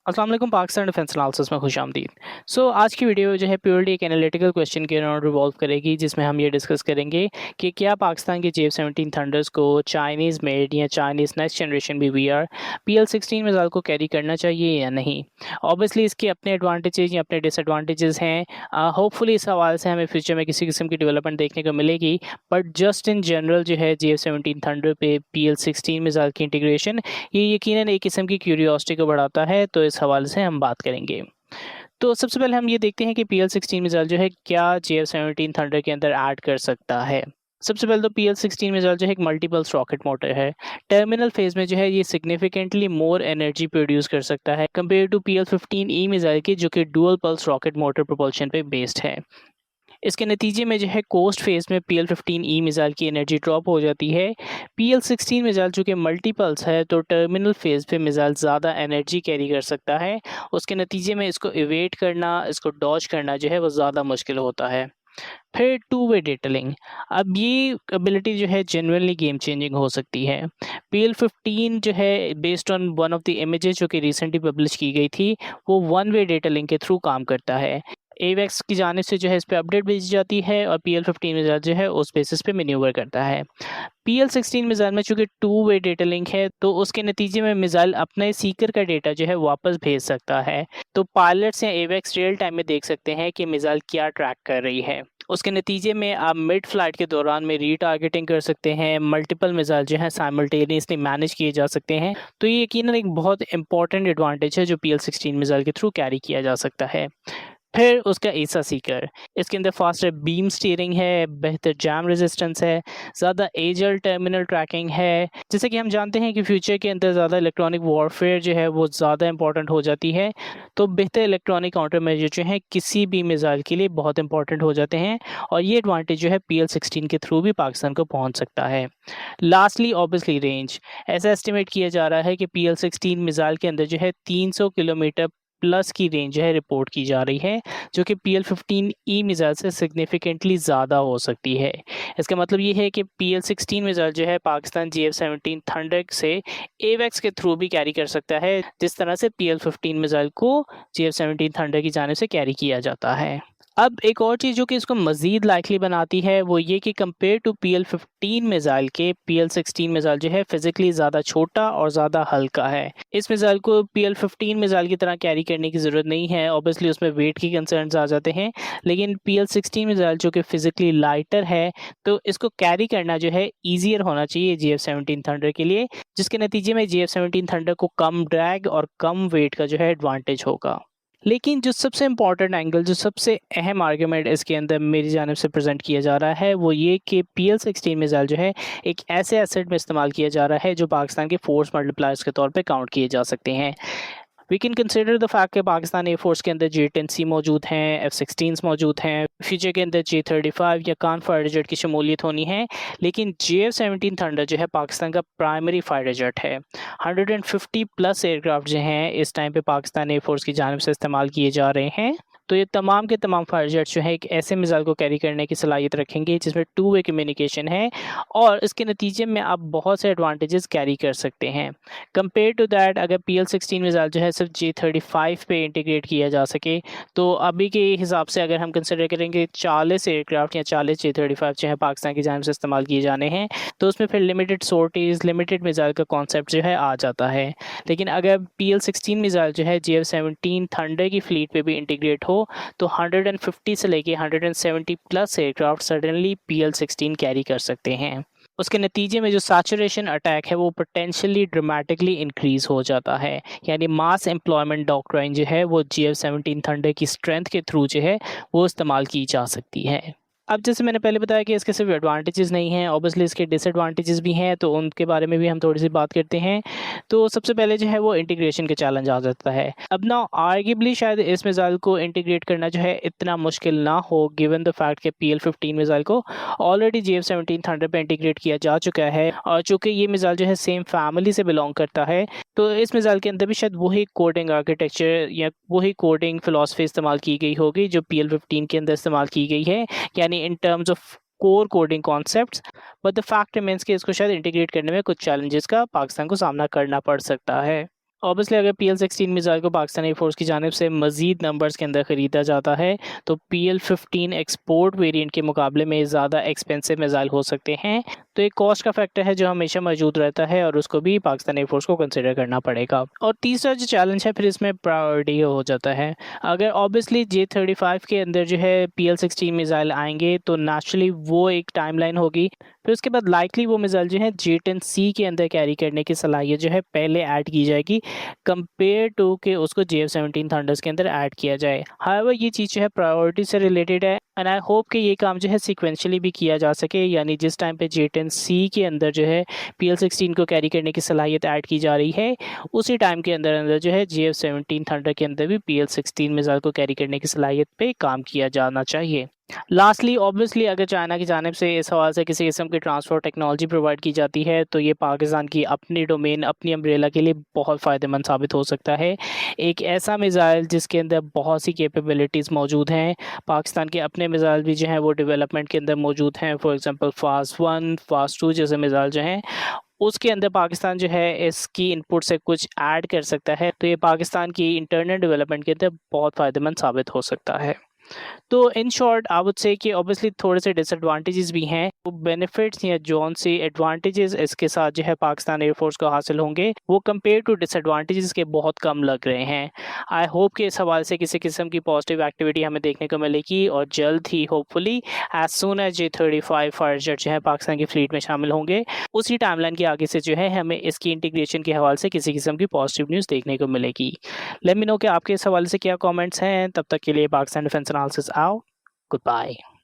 अस्सलाम वालेकुम। Pakistan defence analysis में खुशामदीद। आज की वीडियो जो है प्योरली एक एनालिटिकल क्वेश्चन के अराउंड रिवॉल्व करेगी, जिसमें हम ये डिस्कस करेंगे कि क्या पाकिस्तान के JF-17 थंडर्स को चाइनीज़ मेड या Chinese next generation BVR PL-16 missile को कैरी करना चाहिए या नहीं। ऑब्वियसली इसके अपने एडवांटेजेस या अपने डिसएडवांटेजेस हैं। होपफुली इस हवाले से हमें फ्यूचर में किसी किस्म की डेवलपमेंट देखने को मिलेगी, बट जस्ट इन जनरल जो है JF-17 थंडर पे PL-16 मिसाइल की इंटीग्रेशन ये यकीनन एक किस्म की क्यूरियोसिटी को बढ़ाता है, तो इस हवाले से हम बात करेंगे। तो सबसे पहले हम ये देखते हैं कि PL-16 मिसाइल जो है क्या JF-17 थंडर के अंदर ऐड कर सकता है। सबसे पहले तो PL-16 मिसाइल जो है एक मल्टीपल्स रॉकेट मोटर है। टर्मिनल फेज में जो है ये सिग्निफिकेंटली मोर एनर्जी प्रोड्यूस कर सकता है कंपेयर टू PL-15E मिसाइल के, जो कि dual pulse rocket motor propulsion पे बेस्ड है। इसके नतीजे में जो है कोस्ट फेज में PL-15E मिसाइल की एनर्जी ड्रॉप हो जाती है। PL-16 मिसाइल चूँकि मल्टीपल्स है, तो टर्मिनल फेज पे मिसाइल ज़्यादा एनर्जी कैरी कर सकता है। उसके नतीजे में इसको इवेट करना, इसको डॉज करना जो है वो ज़्यादा मुश्किल होता है। फिर टू वे डेटलिंग, अब ये एबिलिटी जो है जेन्युइनली गेम चेंजिंग हो सकती है। PL-15 जो है based on one of the images जो कि रिसेंटली पब्लिश की गई थी, वो वन वे डेटलिंग के थ्रू काम करता है। एवेक्स की जानिब से जो है इस पे अपडेट भेजी जाती है और PL-15 मिसाइल जो है उस बेसिस पे मैन्यूवर करता है। PL-16 मिसाइल में चूँकि टू वे डेटा लिंक है, तो उसके नतीजे में मिसाइल अपने सीकर का डेटा जो है वापस भेज सकता है। तो पायलट्स या एवेक्स रियल टाइम में देख सकते हैं कि मिसाइल क्या ट्रैक कर रही है। उसके नतीजे में आप मिड फ्लाइट के दौरान में रीटारगेटिंग कर सकते हैं, मल्टीपल मिसाइल जो है साइमल्टेनियसली मैनेज किए जा सकते हैं। तो ये यकीनन एक बहुत इंपॉर्टेंट एडवांटेज है जो PL-16 मिसाइल के थ्रू कैरी किया जा सकता है। फिर उसका ईसा सीकर, इसके अंदर फास्टर बीम स्टीयरिंग है, बेहतर जैम रेजिस्टेंस है, ज़्यादा एजल टर्मिनल ट्रैकिंग है। जैसे कि हम जानते हैं कि फ्यूचर के अंदर ज़्यादा इलेक्ट्रॉनिक वॉरफेयर जो है वो ज़्यादा इंपॉर्टेंट हो जाती है, तो बेहतर इलेक्ट्रॉनिक काउंटर मेजर जो हैं किसी भी मिसाइल के लिए बहुत इंपॉर्टेंट हो जाते हैं, और ये एडवांटेज जो है PL-16 के थ्रू भी पाकिस्तान को पहुँच सकता है। लास्टली ऑब्वियसली रेंज, ऐसा एस्टिमेट किया जा रहा है कि PL-16 मिसाइल के अंदर जो है 300 किलोमीटर प्लस की रेंज जो है रिपोर्ट की जा रही है, जो कि PL-15E मिसाइल से सिग्निफिकेंटली ज़्यादा हो सकती है। इसका मतलब ये है कि PL-16 मिसाइल जो है पाकिस्तान JF-17 थंडर से एवेक्स के थ्रू भी कैरी कर सकता है, जिस तरह से PL-15 मिसाइल को JF-17 थंडर की जानिब से कैरी किया जाता है। अब एक और चीज़ जो कि इसको मज़ीद लाइकली बनाती है वो ये कि कंपेयर टू PL-15 मिसाइल के PL-16 मिसाइल जो है फिज़िकली ज़्यादा छोटा और ज़्यादा हल्का है। इस मिसाइल को PL-15 मिसाइल की तरह कैरी करने की ज़रूरत नहीं है, ऑब्वियसली उसमें वेट की कंसर्न्स आ जाते हैं, लेकिन PL-16 मिसाइल जो कि फिज़िकली लाइटर है, तो इसको कैरी करना जो है ईज़ियर होना चाहिए JF-17 थंडर के लिए, जिसके नतीजे में JF-17 थंडर को कम ड्रैग और कम वेट का जो है एडवांटेज होगा। लेकिन जो सबसे इम्पोर्टेंट एंगल, जो सबसे अहम आर्गुमेंट इसके अंदर मेरी जानिब से प्रेजेंट किया जा रहा है, वो ये कि PL-16 मिसाइल जो है एक ऐसे एसेट में इस्तेमाल किया जा रहा है जो पाकिस्तान के फोर्स मल्टीप्लायर्स के तौर पे काउंट किए जा सकते हैं। We can consider the fact कि पाकिस्तान एयरफोर्स के अंदर J-10C मौजूद हैं, F-16s मौजूद हैं, फ्यूचर के अंदर J-35 या कान फाइटर जेट की शमूलियत होनी है, लेकिन JF-17 थंडर जो है पाकिस्तान का प्राइमरी फाइटर जेट है। 150 प्लस एयरक्राफ्ट जो हैं इस टाइम पे पाकिस्तान एयरफोर्स की जानिब से इस्तेमाल किए जा रहे हैं। तो ये तमाम के तमाम फाइटर जेट्स जो है एक ऐसे मिसाइल को कैरी करने की सलाहियत रखेंगे जिसमें टू वे कम्युनिकेशन है, और इसके नतीजे में आप बहुत से एडवांटेजेस कैरी कर सकते हैं। कंपेयर टू दैट, अगर PL-16 मिसाइल जो है सिर्फ J-35 पे इंटीग्रेट किया जा सके, तो अभी के हिसाब से अगर हम कंसिडर करेंगे 40 एयरक्राफ्ट या 40 J-35 जो है पाकिस्तान की जानिब से इस्तेमाल किए जाने हैं, तो उसमें फिर लिमिटेड सोर्टीज़, लिमिटेड मिसाइल का कॉन्सेप्ट जो है आ जाता है। लेकिन अगर PL-16 मिसाइल जो है JF-17 थंडर की फ्लीट पे भी इंटीग्रेट हो, तो 150 से लेके 170 plus aircraft suddenly PL-16 carry कर सकते हैं। उसके नतीजे में जो सैचुरेशन अटैक है वो पोटेंशियली ड्रामेटिकली इंक्रीज़ हो जाता है, यानी मास एम्प्लॉयमेंट डॉक्ट्राइन जो है वो JF-17 थंडर की स्ट्रेंथ के थ्रू जो है वो इस्तेमाल की जा सकती है। अब जैसे मैंने पहले बताया कि इसके सिर्फ एडवांटेजेस नहीं हैं, ऑब्वियसली इसके डिसएडवांटेजेस भी हैं, तो उनके बारे में भी हम थोड़ी सी बात करते हैं। तो सबसे पहले जो है वो इंटीग्रेशन के चैलेंज आ जाता है। अब ना आर्ग्यूबली शायद इस मिसाइल को इंटीग्रेट करना जो है इतना मुश्किल ना हो, गिवन द फैक्ट कि PL-15 मिसाइल को ऑलरेडी JF-17 थंडर पे इंटीग्रेट किया जा चुका है, और चूँकि ये मिसाइल जो है सेम फैमिली से बिलोंग करता है, तो इस मिसाइल के अंदर भी शायद वही कोडिंग आर्किटेक्चर या वही कोडिंग फिलॉसफी इस्तेमाल की गई होगी जो PL-15 के अंदर इस्तेमाल की गई है, यानी in terms of core coding concepts. But the fact remains कि इसको शायद इंटीग्रेट करने में कुछ चैलेंजेस का पाकिस्तान को सामना करना पड़ सकता है। ऑब्वियसली अगर PL-16 मिसाइल को पाकिस्तान एयरफोर्स की जानिब से मज़ीद नंबर्स के अंदर ख़रीदा जाता है तो PL-15 एक्सपोर्ट वेरिएंट के मुकाबले में ज़्यादा एक्सपेंसिव मिसाइल हो सकते हैं। तो एक कॉस्ट का फैक्टर है जो हमेशा मौजूद रहता है और उसको भी पाकिस्तान एयरफोर्स को कंसिडर करना पड़ेगा। और तीसरा जो चैलेंज है फिर इसमें प्रायोरिटी हो जाता है। अगर ऑब्वियसली J-35 के अंदर जो है PL-16 मिसाइल आएंगे तो नेचुरली वो एक टाइमलाइन होगी। फिर उसके बाद लाइकली वो मिसाइल जो है J-10C के अंदर कैरी करने की सलाहियत जो है पहले ऐड की जाएगी कंपेयर टू कि उसको JF-17 थंडर्स के अंदर ऐड किया जाए। हाउएवर ये चीज़ जो है प्रायोरिटी से रिलेटेड है एंड आई होप कि ये काम जो है सीक्वेंशियली भी किया जा सके, यानी जिस टाइम पे J-10C के अंदर जो है PL-16 को कैरी करने की सलाहियत ऐड की जा रही है उसी टाइम के अंदर अंदर जो है JF-17 थंडर के अंदर भी PL-16 मिसाइल को कैरी करने की सलाहियत पे काम किया जाना चाहिए। लास्टली ऑब्वियसली अगर चाइना की जानिब से इस हवाले से किसी किस्म की ट्रांसपोर्ट टेक्नोलॉजी प्रोवाइड की जाती है तो ये पाकिस्तान की अपनी डोमेन अपनी अम्ब्रेला के लिए बहुत फ़ायदेमंद साबित हो सकता है। एक ऐसा मिसाइल जिसके अंदर बहुत सी कैपेबिलिटीज़ मौजूद हैं, पाकिस्तान के अपने मिसाइल भी जो हैं वो डेवलपमेंट के अंदर मौजूद हैं। फॉर एग्ज़ाम्पल फास्ट-1 फास्ट-2 जैसे मिसाइल जो हैं उसके अंदर पाकिस्तान जो है इसकी इनपुट से कुछ ऐड कर सकता है, तो ये पाकिस्तान की इंटरनल डेवलपमेंट के अंदर बहुत फ़ायदेमंद साबित हो सकता है। तो in short I would say कि ऑब्वियसली थोड़े से डिसएडवांटेजेस भी हैं, वो बेनिफिट्स या जौन सी एडवांटेजेस इसके साथ जो है पाकिस्तान एयरफोर्स को हासिल होंगे वो कंपेयर टू डिसएडवांटेजेस के बहुत कम लग रहे हैं। आई होप कि इस हवाले से किसी किस्म की पॉजिटिव एक्टिविटी हमें देखने को मिलेगी और जल्द ही hopefully as soon as J-35 fighter jet जो है पाकिस्तान की फ्लीट में शामिल होंगे उसी टाइमलाइन के आगे से जो है हमें इसकी इंटीग्रेशन के हवाले से किसी किस्म की पॉजिटिव न्यूज़ देखने को मिलेगी। लेट मी नो कि आपके इस हवाले से क्या कमेंट्स हैं। तब तक के लिए Pakistan defence analysis out. Goodbye.